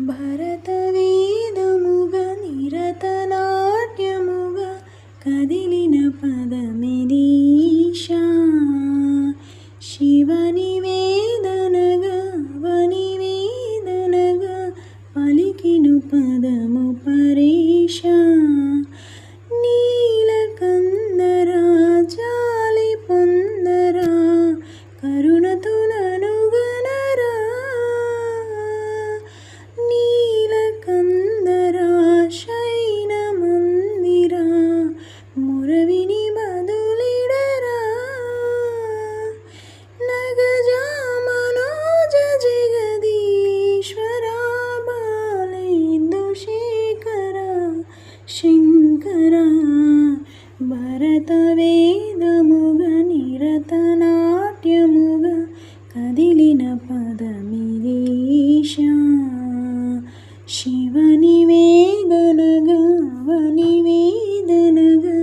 భరతవేదముగా నిరతనాట్యముగా కదిలిన పదమిదీశా. శివనివేదనగా వనివేదనగా పలికిను పదము పరేశా. నీలకందరా జాలి పొందరా కరుణతో ననుగనరా. నీలకందరా శయన మందిరా మురవిని బదులిడరా. నగజా మనోజ జగదీశ్వరా బాలేందు శేఖరా శంకరా. భరతవేదముగా నిరతనాట్యముగా కదిలిన పదమిదీశా. శివనివేదనగా వనివేదనగా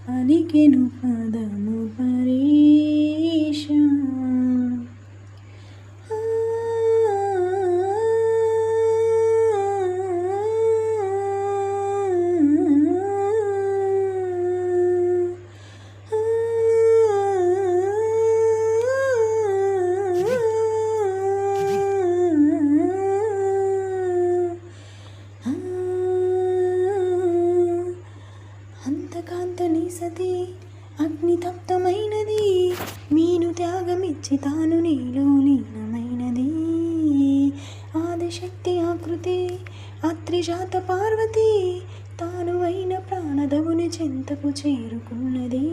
పలికెను పదము పరేశా. అంతకాంతని సతి అగ్నితప్తమైనది, మీను త్యాగమిచ్చి తాను నీలో లీనమైనది. ఆదిశక్తి ఆకృతి అత్రిజాత పార్వతి, తాను అయిన ప్రాణదవుని చెంతకు చేరుకున్నది.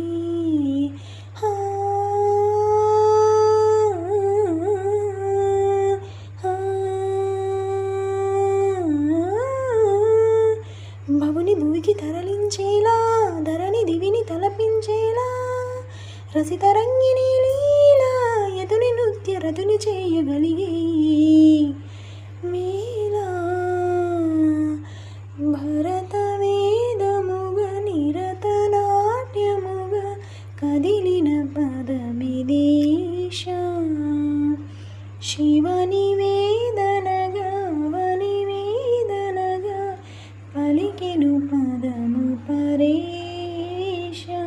భవుని భూమికి తరలించేలా ధరణి దివిని తలపించేలా రసితరంగిణి లీలా యతుని నృత్య రతుని చేయగలిగే మేలా. భరతవేదముగా నిరతనాట్యముగా కదిలిన పదమిదీశా. శివనివేదనగా వనివేదనగా పలికెను పదము పరేశా.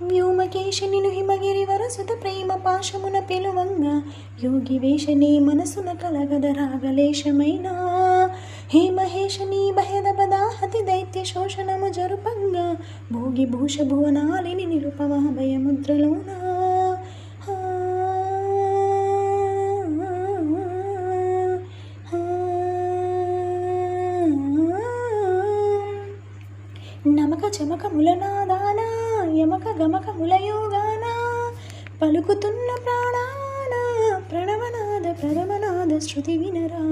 వ్యోమకేశనిను హిమగిరి వరసుత ప్రేమ పాశమున పిలువంగా, యోగి వేషనే మనసున కలగద రాగలేశమైన. హే మహేశని భయద పదాహతి దైత్య శోషణము జరుపంగా, భోగి భూష భువనాలిని నిరుపమ భయముద్రలోనా. నమక చమక ములనాదాన యమక గమక ములయోగాన పలుకుతున్న ప్రాణాన ప్రణవనాద ప్రథమనాద శృతి వినరా.